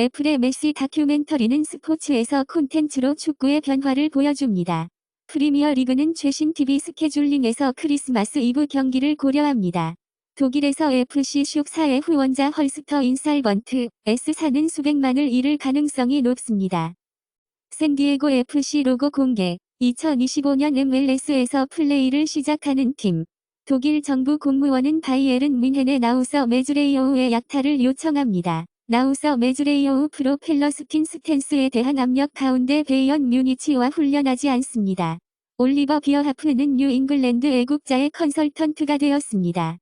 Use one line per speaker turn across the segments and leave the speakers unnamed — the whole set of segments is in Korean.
애플의 메시 다큐멘터리는 스포츠에서 콘텐츠로 축구의 변화를 보여줍니다. 프리미어 리그는 최신 TV 스케줄링에서 크리스마스 이브 경기를 고려합니다. 독일에서 FC 슈크사의 후원자 헐스터 인살번트 S사는 수백만을 잃을 가능성이 높습니다. 샌디에고 FC 로고 공개. 2025년 MLS에서 플레이를 시작하는 팀. 독일 정부 공무원은 바이에른 뮌헨의 나우서 메주레이오우의 약탈을 요청합니다. 나우서 메주레이오우 프로펠러스틴 스탠스에 대한 압력 가운데 베이언 뮤니치와 훈련하지 않습니다. 올리버 비어하프는 뉴 잉글랜드 애국자의 컨설턴트가 되었습니다.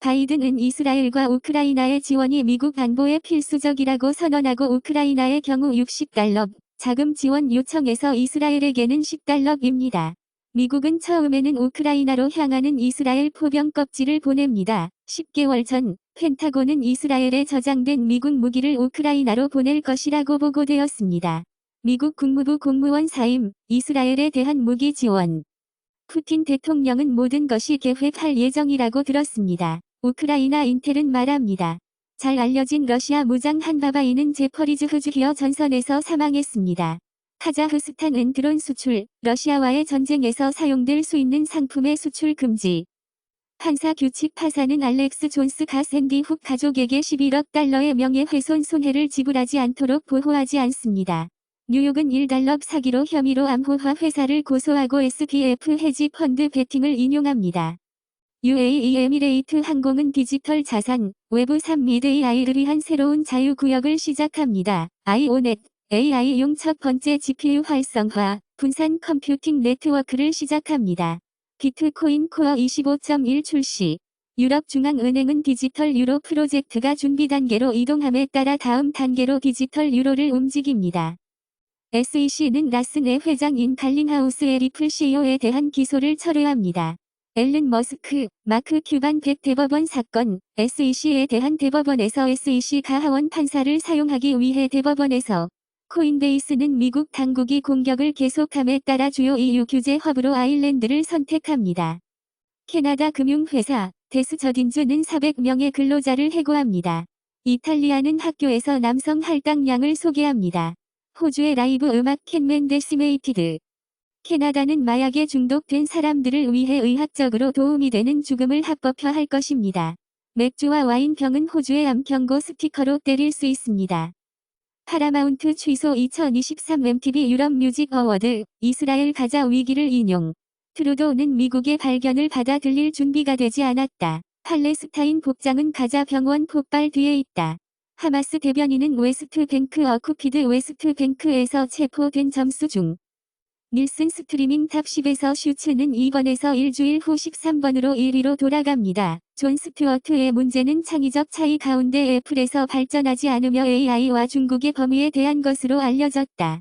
바이든은 이스라엘과 우크라이나의 지원이 미국 안보에 필수적이라고 선언하고 우크라이나의 경우 $60 자금 지원 요청에서 이스라엘에게는 $10입니다. 미국은 처음에는 우크라이나로 향하는 이스라엘 포병 껍질을 보냅니다. 10개월 전 펜타곤은 이스라엘에 저장된 미국 무기를 우크라이나로 보낼 것이라고 보고되었습니다. 미국 국무부 공무원 사임, 이스라엘에 대한 무기 지원. 푸틴 대통령은 모든 것이 계획할 예정이라고 들었습니다. 우크라이나 인텔은 말합니다. 잘 알려진 러시아 무장 한바바이는 제퍼리즈흐주히어 전선에서 사망했습니다. 카자흐스탄은 드론 수출, 러시아와의 전쟁에서 사용될 수 있는 상품의 수출 금지. 판사 규칙 파사는 알렉스 존스 가 샌디 훅 가족에게 $11억 명예훼손 손해를 지불하지 않도록 보호하지 않습니다. 뉴욕은 $1 사기로 혐의로 암호화 회사를 고소하고 SBF 헤지 펀드 베팅을 인용합니다. UAE 에미레이트 항공은 디지털 자산, 웨브 3 및 AI를 위한 새로운 자유구역을 시작합니다. 아이오넷, AI용 첫 번째 GPU 활성화, 분산 컴퓨팅 네트워크를 시작합니다. 비트코인 코어 25.1 출시. 유럽중앙은행은 디지털 유로 프로젝트가 준비 단계로 이동함에 따라 다음 단계로 디지털 유로를 움직입니다. SEC는 라슨의 회장인 갈링하우스의 리플 CEO에 대한 기소를 철회합니다. 앨런 머스크, 마크 큐반백 대법원 사건, SEC에 대한 대법원에서 SEC가 하원 판사를 사용하기 위해 대법원에서 코인베이스는 미국 당국이 공격을 계속함에 따라 주요 EU 규제 허브로 아일랜드를 선택합니다. 캐나다 금융회사 데스저딘즈는 400명의 근로자를 해고합니다. 이탈리아는 학교에서 남성 할당량을 소개합니다. 호주의 라이브 음악 캔맨 데시메이티드. 캐나다는 마약에 중독된 사람들을 위해 의학적으로 도움이 되는 죽음을 합법화할 것입니다. 맥주와 와인병은 호주의 암 경고 스티커로 때릴 수 있습니다. 파라마운트 취소 2023 MTV 유럽 뮤직 어워드, 이스라엘 가자 위기를 인용. 트루도는 미국의 발견을 받아들일 준비가 되지 않았다. 팔레스타인 복장은 가자 병원 폭발 뒤에 있다. 하마스 대변인은 웨스트뱅크 어쿠피드 웨스트뱅크에서 체포된 점수 중. 닐슨 스트리밍 탑 10에서 슈츠는 2번에서 일주일 후 13번으로 1위로 돌아갑니다. 존 스튜어트의 문제는 창의적 차이 가운데 애플에서 발전하지 않으며 AI와 중국의 범위에 대한 것으로 알려졌다.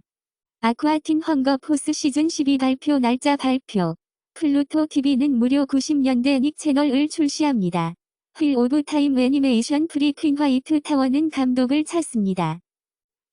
아쿠아틴 헝거 포스 시즌 12 발표 날짜 발표. 플루토 TV는 무료 90년대 닉 채널을 출시합니다. 휠 오브 타임 애니메이션 프리 퀸 화이트 타워는 감독을 찾습니다.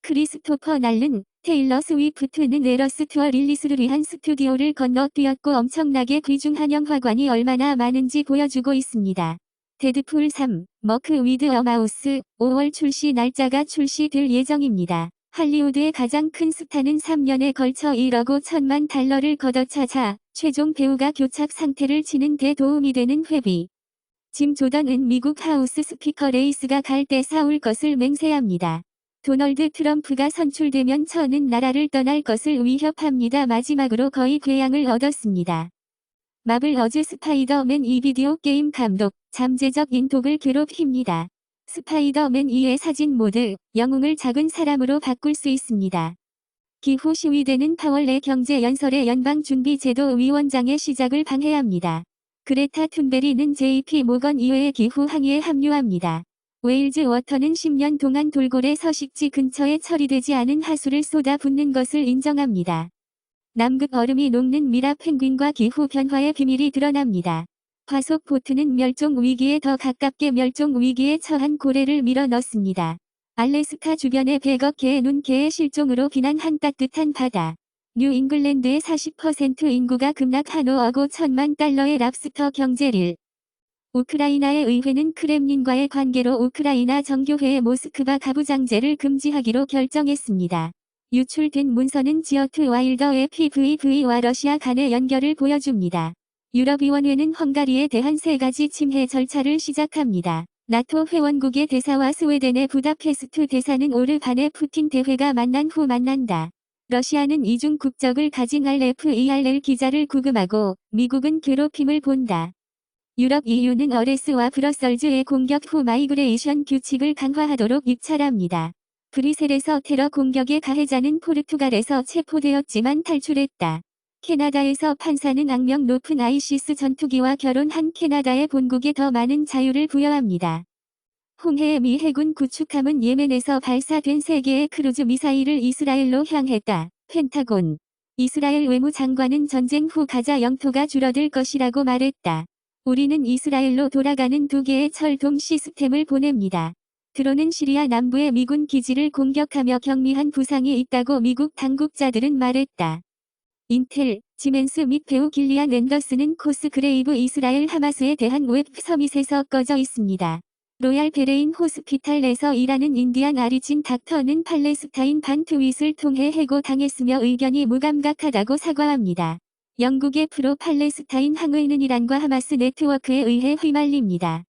크리스토퍼 날른, 테일러 스위프트는 에러스 투어 릴리스를 위한 스튜디오를 건너뛰었고 엄청나게 귀중한 영화관이 얼마나 많은지 보여주고 있습니다. 데드풀 3, 머크 위드 어 마우스, 5월 출시 날짜가 출시될 예정입니다. 할리우드의 가장 큰 스타는 3년에 걸쳐 1억 5천만 달러를 걷어차자 최종 배우가 교착 상태를 치는 데 도움이 되는 회비. 짐 조던은 미국 하우스 스피커 레이스가 갈 때 싸울 것을 맹세합니다. 도널드 트럼프가 선출되면 저는 나라를 떠날 것을 위협합니다. 마지막으로 거의 궤양을 얻었습니다. 마블 어즈 스파이더맨 2 비디오 게임 감독, 잠재적 인독을 괴롭힙니다. 스파이더맨 2의 사진 모드, 영웅을 작은 사람으로 바꿀 수 있습니다. 기후 시위대는 파월의 경제연설의 연방준비제도 위원장의 시작을 방해합니다. 그레타 툰베리는 JP 모건 이외의 기후 항의에 합류합니다. 웨일즈 워터는 10년 동안 돌고래 서식지 근처에 처리되지 않은 하수를 쏟아붓는 것을 인정합니다. 남극 얼음이 녹는 미라 펭귄과 기후 변화의 비밀이 드러납니다. 화속 보트는 멸종 위기에 더 가깝게 멸종 위기에 처한 고래를 밀어 넣습니다. 알래스카 주변의 100억 개의 눈개의 실종으로 비난한 따뜻한 바다. 뉴 잉글랜드의 40% 인구가 급락 한 5억 5천만 달러의 랍스터 경제릴. 우크라이나의 의회는 크렘린과의 관계로 우크라이나 정교회의 모스크바 가부장제를 금지하기로 결정했습니다. 유출된 문서는 지어트 와일더의 PVV와 러시아 간의 연결을 보여줍니다. 유럽위원회는 헝가리에 대한 3가지 침해 절차를 시작합니다. 나토 회원국의 대사와 스웨덴의 부다페스트 대사는 오르반의 푸틴 대회가 만난 후 만난다. 러시아는 이중 국적을 가진 RFERL 기자를 구금하고 미국은 괴롭힘을 본다. 유럽 EU는 어레스와 브러설즈의 공격 후 마이그레이션 규칙을 강화하도록 입찰합니다. 브뤼셀에서 테러 공격의 가해자는 포르투갈에서 체포되었지만 탈출했다. 캐나다에서 판사는 악명 높은 아이시스 전투기와 결혼한 캐나다의 본국에 더 많은 자유를 부여합니다. 홍해의 미 해군 구축함은 예멘에서 발사된 3개의 크루즈 미사일을 이스라엘로 향했다. 펜타곤. 이스라엘 외무장관은 전쟁 후 가자 영토가 줄어들 것이라고 말했다. 우리는 이스라엘로 돌아가는 2개의 철동 시스템을 보냅니다. 드론은 시리아 남부의 미군 기지를 공격하며 경미한 부상이 있다고 미국 당국자들은 말했다. 인텔, 지멘스 및 배우 길리안 앤더슨은 코스그레이브 이스라엘 하마스에 대한 웹 서밋에서 꺼져 있습니다. 로얄 베레인 호스피탈 내서 일하는 인디안 아리진 닥터는 팔레스타인 반트윗을 통해 해고당했으며 의견이 무감각하다고 사과합니다. 영국의 프로 팔레스타인 항의는 이란과 하마스 네트워크에 의해 휘말립니다.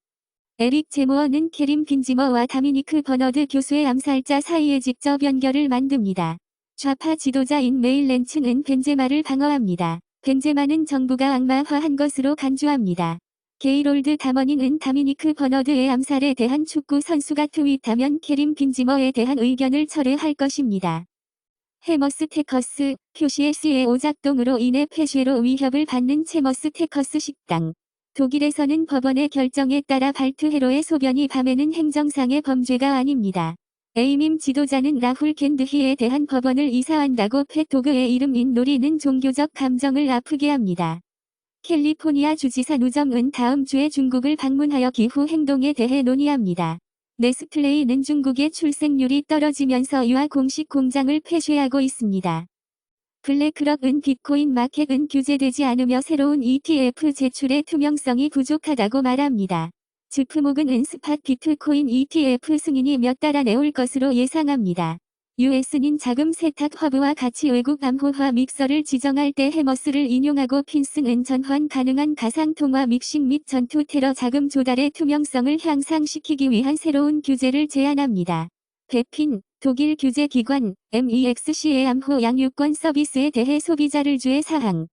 에릭 제모어는 캐림 빈지머와 다미니크 버너드 교수의 암살자 사이에 직접 연결을 만듭니다. 좌파 지도자인 메일 렌츠는 벤제마를 방어합니다. 벤제마는 정부가 악마화한 것으로 간주합니다. 게이롤드 다머니는 다미니크 버너드의 암살에 대한 축구 선수가 트윗하면 캐림 빈지머에 대한 의견을 철회할 것입니다. 해머스 테커스, 표시의 C의 오작동으로 인해 폐쇄로 위협을 받는 체머스 테커스 식당. 독일에서는 법원의 결정에 따라 발트헤로의 소변이 밤에는 행정상의 범죄가 아닙니다. 에이밈 지도자는 라훌 겐드히에 대한 법원을 이사한다고 펫도그의 이름인 놀이는 종교적 감정을 아프게 합니다. 캘리포니아 주지사 누정은 다음 주에 중국을 방문하여 기후 행동에 대해 논의합니다. 네스플레이는 중국의 출생률이 떨어지면서 유아 공식 공장을 폐쇄하고 있습니다. 블랙락은 비트코인 마켓은 규제되지 않으며 새로운 ETF 제출의 투명성이 부족하다고 말합니다. 즈프모근은 스팟 비트코인 ETF 승인이 몇 달 안에 올 것으로 예상합니다. US는 자금 세탁 허브와 같이 외국 암호화 믹서를 지정할 때 해머스를 인용하고 핀스는 전환 가능한 가상통화 믹싱 및 전투 테러 자금 조달의 투명성을 향상시키기 위한 새로운 규제를 제안합니다. 베핀, 독일 규제기관, MEXC의 암호 양육권 서비스에 대해 소비자를 주의 사항.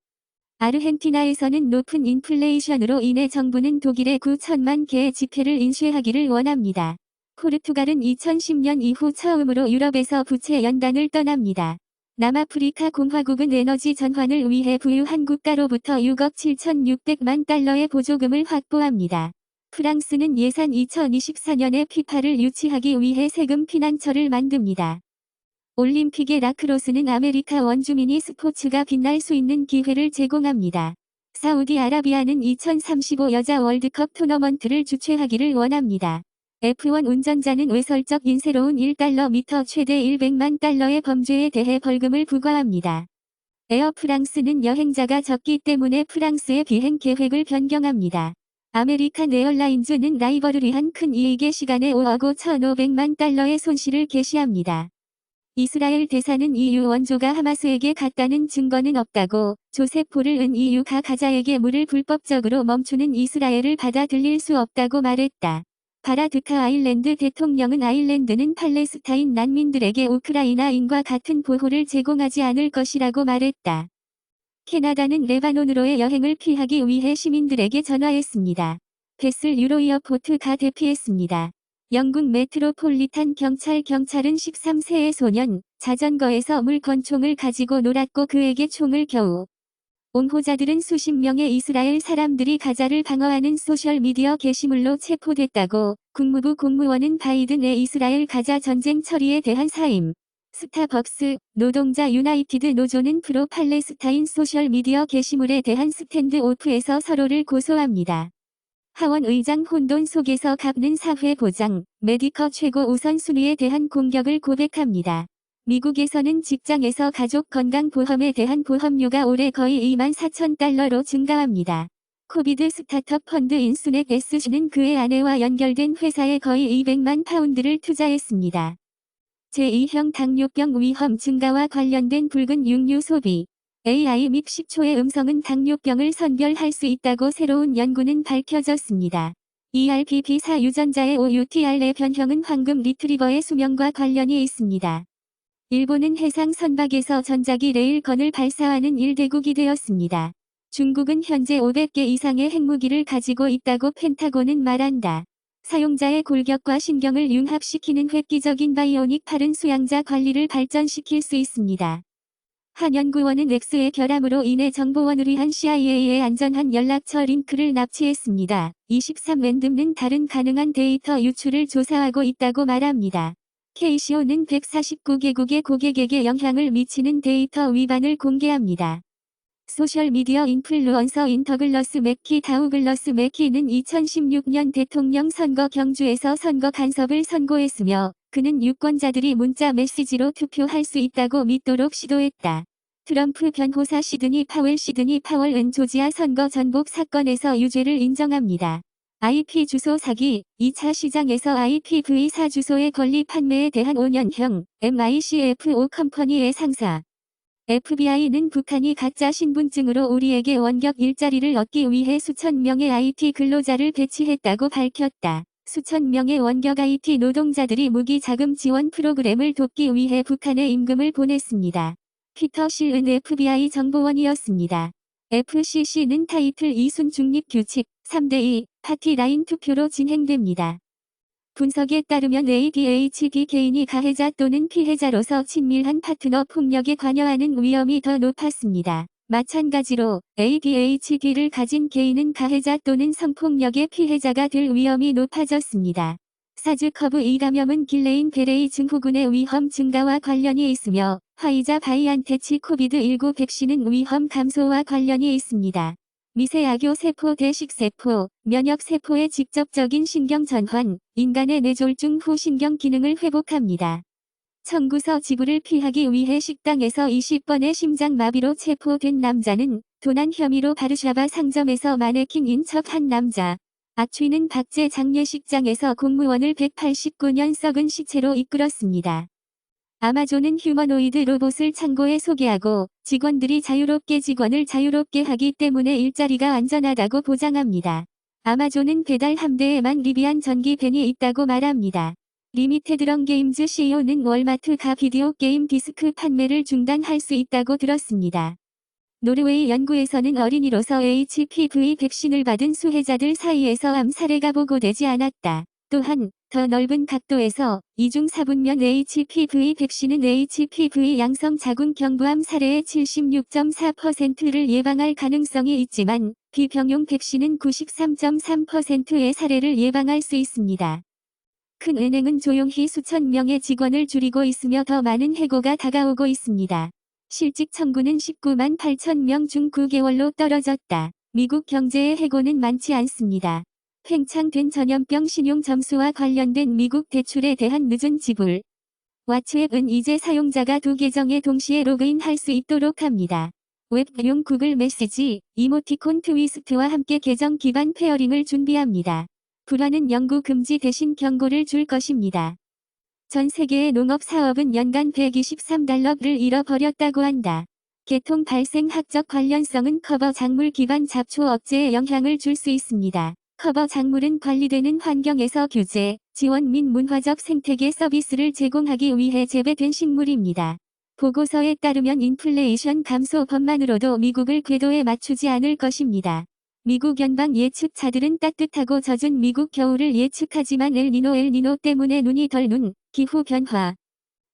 아르헨티나에서는 높은 인플레이션으로 인해 정부는 독일의 9천만 개의 지폐를 인쇄하기를 원합니다. 포르투갈은 2010년 이후 처음으로 유럽에서 부채 연단을 떠납니다. 남아프리카 공화국은 에너지 전환을 위해 부유한 국가로부터 6억 7,600만 달러의 보조금을 확보합니다. 프랑스는 예산 2024년에 피파를 유치하기 위해 세금 피난처를 만듭니다. 올림픽의 라크로스는 아메리카 원주민이 스포츠가 빛날 수 있는 기회를 제공합니다. 사우디아라비아는 2035 여자 월드컵 토너먼트를 주최하기를 원합니다. F1 운전자는 외설적 인쇄로운 1달러 최대 100만 달러의 범죄에 대해 벌금을 부과합니다. 에어프랑스는 여행자가 적기 때문에 프랑스의 비행 계획을 변경합니다. 아메리칸 에어라인즈는 라이벌을 큰 이익의 시간에 5억 5,500만 달러의 손실을 개시합니다. 이스라엘 대사는 EU 원조가 하마스에게 갔다는 증거는 없다고, 조셉 보를은 EU가 가자에게 물을 불법적으로 멈추는 이스라엘을 받아들일 수 없다고 말했다. 바라드카 아일랜드 대통령은 아일랜드는 팔레스타인 난민들에게 우크라이나인과 같은 보호를 제공하지 않을 것이라고 말했다. 캐나다는 레바논으로의 여행을 피하기 위해 시민들에게 전화했습니다. 베슬 유로이어포트가 대피했습니다. 영국 메트로폴리탄 경찰은 13세의 소년, 자전거에서 물권총을 가지고 놀았고 그에게 총을 겨우. 옹호자들은 수십 명의 이스라엘 사람들이 가자를 방어하는 소셜미디어 게시물로 체포됐다고, 국무부 공무원은 바이든의 이스라엘 가자 전쟁 처리에 대한 사임. 스타벅스, 노동자 유나이티드 노조는 프로 팔레스타인 소셜미디어 게시물에 대한 스탠드 오프에서 서로를 고소합니다. 하원 의장 혼돈 속에서 갚는 사회 보장, 메디커 최고 우선순위에 대한 공격을 고백합니다. 미국에서는 직장에서 가족 건강보험에 대한 보험료가 올해 거의 24,000달러로 증가합니다. 코비드 스타트업 펀드 인수넥 SC는 그의 아내와 연결된 회사에 거의 200만 파운드를 투자했습니다. 제2형 당뇨병 위험 증가와 관련된 붉은 육류 소비, AI 및 식초의 음성은 당뇨병을 선별할 수 있다고 새로운 연구는 밝혀졌습니다. ERPP4 유전자의 OUTR의 변형은 황금 리트리버의 수명과 관련이 있습니다. 일본은 해상 선박에서 전자기 레일건을 발사하는 1대국이 되었습니다. 중국은 현재 500개 이상의 핵무기를 가지고 있다고 펜타곤은 말한다. 사용자의 골격과 신경을 융합시키는 획기적인 바이오닉 팔은 수양자 관리를 발전시킬 수 있습니다. 한 연구원은 X의 결함으로 인해 정보원을 위한 CIA의 안전한 연락처 링크를 납치했습니다. 23랜덤는 다른 가능한 데이터 유출을 조사하고 있다고 말합니다. KCO는 149개국의 고객에게 영향을 미치는 데이터 위반을 공개합니다. 소셜미디어 인플루언서인 더글러스 맥키 다우글러스 맥키는 2016년 대통령 선거 경주에서 선거 간섭을 선고했으며 그는 유권자들이 문자 메시지로 투표할 수 있다고 믿도록 시도했다. 트럼프 변호사 시드니 파월은 조지아 선거 전복 사건에서 유죄를 인정합니다. IP 주소 사기, 2차 시장에서 IPv4 주소의 권리 판매에 대한 5년형, MICFO 컴퍼니의 상사. FBI는 북한이 가짜 신분증으로 우리에게 원격 일자리를 얻기 위해 수천 명의 IT 근로자를 배치했다고 밝혔다. 수천 명의 원격 IT 노동자들이 무기 자금 지원 프로그램을 돕기 위해 북한에 임금을 보냈습니다. 피터 실은 FBI 정보원이었습니다. FCC는 타이틀 2순 중립규칙 3대2 파티라인 투표로 진행됩니다. 분석에 따르면 ADHD 개인이 가해자 또는 피해자로서 친밀한 파트너 폭력에 관여하는 위험이 더 높았습니다. 마찬가지로 ADHD를 가진 개인은 가해자 또는 성폭력의 피해자가 될 위험이 높아졌습니다. 사즈커브2 감염은 길레인 베레이 증후군의 위험 증가와 관련이 있으며 화이자 바이안테치 코비드19 백신은 위험 감소와 관련이 있습니다. 미세악교 세포 대식세포, 면역세포의 직접적인 신경 전환, 인간의 뇌졸중 후 신경 기능을 회복합니다. 청구서 지불을 피하기 위해 식당에서 20번의 심장마비로 체포된 남자는 도난 혐의로 바르샤바 상점에서 마네킹인 척한 남자. 악취는 박제 장례식장에서 공무원을 189년 썩은 시체로 이끌었습니다. 아마존은 휴머노이드 로봇을 창고에 소개하고 직원들이 직원을 자유롭게 하기 때문에 일자리가 안전하다고 보장합니다. 아마존은 배달 함대에만 리비안 전기 벤이 있다고 말합니다. 리미테드런 게임즈 CEO는 월마트가 비디오 게임 디스크 판매를 중단할 수 있다고 들었습니다. 노르웨이 연구에서는 어린이로서 HPV 백신을 받은 수혜자들 사이에서 암 사례가 보고되지 않았다. 또한 더 넓은 각도에서 2중 4분면 HPV 백신은 HPV 양성 자궁 경부암 사례의 76.4%를 예방할 가능성이 있지만 비병용 백신은 93.3%의 사례를 예방할 수 있습니다. 큰 은행은 조용히 수천 명의 직원을 줄이고 있으며 더 많은 해고가 다가오고 있습니다. 실직 청구는 19만 8천 명 중 9개월로 떨어졌다. 미국 경제의 해고는 많지 않습니다. 팽창된 전염병 신용 점수와 관련된 미국 대출에 대한 늦은 지불. 왓츠앱은 이제 사용자가 두 계정에 동시에 로그인할 수 있도록 합니다. 웹용 구글 메시지, 이모티콘 트위스트와 함께 계정 기반 페어링을 준비합니다. 불화는 영구 금지 대신 경고를 줄 것입니다. 전 세계의 농업 사업은 연간 123달러를 잃어버렸다고 한다. 개통 발생 학적 관련성은 커버 작물 기반 잡초 억제에 영향을 줄 수 있습니다. 커버 작물은 관리되는 환경에서 규제, 지원 및 문화적 생태계 서비스를 제공하기 위해 재배된 식물입니다. 보고서에 따르면 인플레이션 감소법만으로도 미국을 궤도에 맞추지 않을 것입니다. 미국 연방 예측자들은 따뜻하고 젖은 미국 겨울을 예측하지만 엘니노 때문에 기후 변화.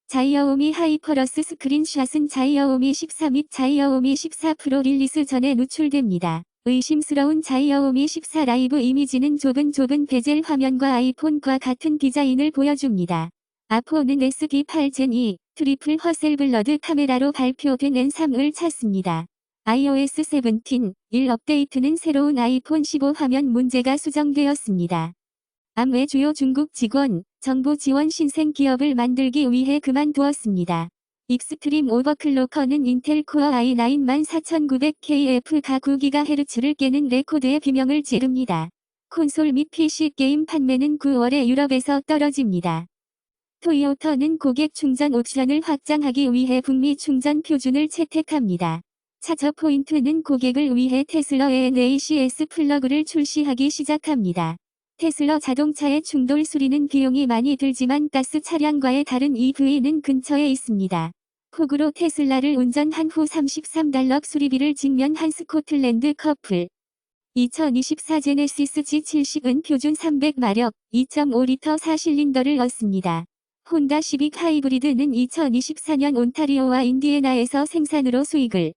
자이어오미 하이퍼러스 스크린샷은 자이어오미 14 및 자이어오미 14 프로 릴리스 전에 노출됩니다. 의심스러운 자이어오미 14 라이브 이미지는 좁은 베젤 화면과 아이폰과 같은 디자인을 보여줍니다. 아포는 SD8 Gen2 트리플 허셀블러드 카메라로 발표된 N3을 찾습니다. iOS 17, 1 업데이트는 새로운 아이폰 15 화면 문제가 수정되었습니다. 암웨 주요 중국 직원, 정부 지원 신생 기업을 만들기 위해 그만두었습니다. 익스트림 오버클로커는 인텔 코어 i9 14900KF 가 9GHz를 깨는 레코드의 비명을 지릅니다. 콘솔 및 PC 게임 판매는 9월에 유럽에서 떨어집니다. 토요타는 고객 충전 옵션을 확장하기 위해 북미 충전 표준을 채택합니다. 차저 포인트는 고객을 위해 테슬라의 NACS 플러그를 출시하기 시작합니다. 테슬라 자동차의 충돌 수리는 비용이 많이 들지만 가스 차량과의 다른 EV는 근처에 있습니다. 폭우로 테슬라를 운전한 후 $33 수리비를 직면한 스코틀랜드 커플. 2024 제네시스 G70은 표준 300마력, 2.5리터 4실린더를 얻습니다. 혼다 시빅 하이브리드는 2024년 온타리오와 인디애나에서 생산으로 수익을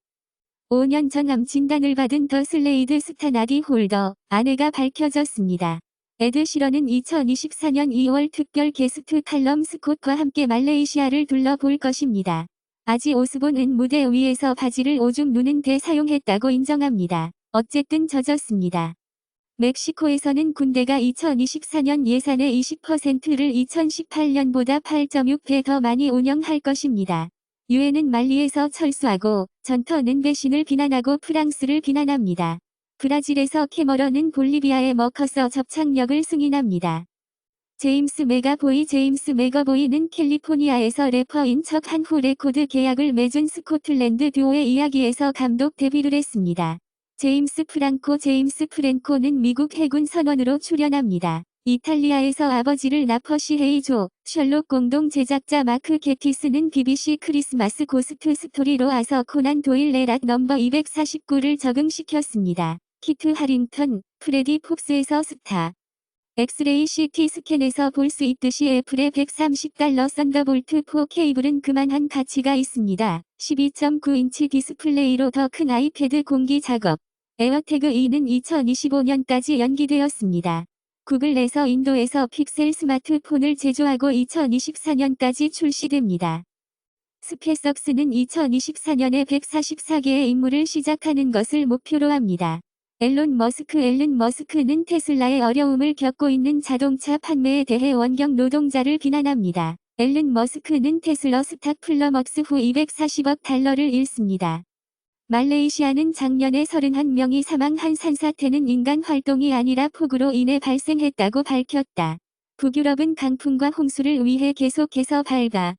5년 전 암 진단을 받은 더 슬레이드 스타나디 홀더, 아내가 밝혀졌습니다. 에드 시런은 2024년 2월 특별 게스트 칼럼 스콧과 함께 말레이시아를 둘러볼 것입니다. 아지 오스본은 무대 위에서 바지를 오줌 누는 데 사용했다고 인정합니다. 어쨌든 젖었습니다. 멕시코에서는 군대가 2024년 예산의 20%를 2018년보다 8.6배 더 많이 운영할 것입니다. 유엔은 말리에서 철수하고 전터는 배신을 비난하고 프랑스를 비난합니다. 브라질에서 캐머런은 볼리비아의 머커서 접착력을 승인합니다. 제임스 맥어보이는 캘리포니아에서 래퍼인 척 한 후 레코드 계약을 맺은 스코틀랜드 듀오의 이야기에서 감독 데뷔를 했습니다. 제임스 프랭코는 미국 해군 선원으로 출연합니다. 이탈리아에서 아버지를 나퍼시 헤이조, 셜록 공동 제작자 마크 게티스는 BBC 크리스마스 고스트 스토리로 아서 코난 도일 레락 넘버 249를 적응시켰습니다. 키트 하링턴, 프레디 폭스에서 스타. 엑스레이 CT 스캔에서 볼 수 있듯이 애플의 $130 썬더볼트 4 케이블은 그만한 가치가 있습니다. 12.9인치 디스플레이로 더 큰 아이패드 공기 작업. 에어태그 2는 2025년까지 연기되었습니다. 구글에서 인도에서 픽셀 스마트폰을 제조하고 2024년까지 출시됩니다. 스페이스X는 2024년에 144개의 임무를 시작하는 것을 목표로 합니다. 앨런 머스크는 테슬라의 어려움을 겪고 있는 자동차 판매에 대해 원격 노동자를 비난합니다. 앨런 머스크는 테슬라 스탁 플러먹스 후 $240억 달러를 잃습니다. 말레이시아는 작년에 31명이 사망한 산사태는 인간 활동이 아니라 폭우로 인해 발생했다고 밝혔다. 북유럽은 강풍과 홍수를 위해 계속해서 발가.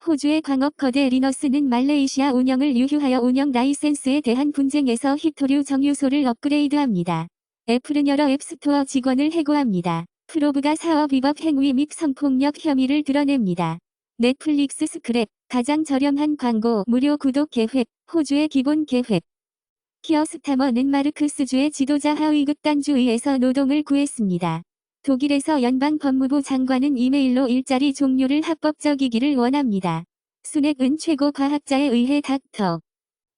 호주의 광업 거대 리너스는 말레이시아 운영을 유휴하여 운영 라이센스에 대한 분쟁에서 히토류 정유소를 업그레이드합니다. 애플은 여러 앱스토어 직원을 해고합니다. 프로브가 사업 위법 행위 및 성폭력 혐의를 드러냅니다. 넷플릭스 스크랩, 가장 저렴한 광고 무료 구독 계획, 호주의 기본 계획. 키어 스타머는 마르크스주의 지도자 하위 극단주의에서 노동을 구했습니다. 독일에서 연방법무부 장관은 이메일로 일자리 종료를 합법적이기를 원합니다. 수넥은 최고 과학자에 의해 닥터.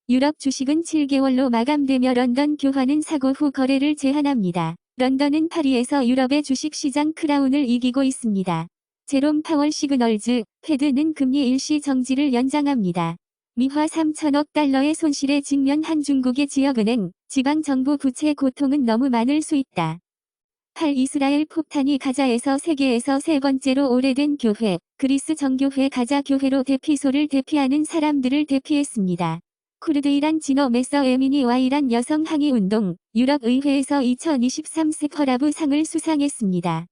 유럽 주식은 7개월로 마감되며 런던 교환은 사고 후 거래를 제한합니다. 런던은 파리에서 유럽의 주식시장 크라운을 이기고 있습니다. 제롬 파월 시그널즈, 페드는 금리 일시 정지를 연장합니다. 미화 3천억 달러의 손실에 직면한 중국의 지역은행, 지방정부 부채 고통은 너무 많을 수 있다. 8. 이스라엘 폭탄이 가자에서 세계에서 세 번째로 오래된 교회, 그리스 정교회 가자 교회로 대피소를 대피하는 사람들을 대피했습니다. 쿠르드 이란 진호 메서 에미니와 이란 여성 항의 운동, 유럽 의회에서 2023 세퍼라브 상을 수상했습니다.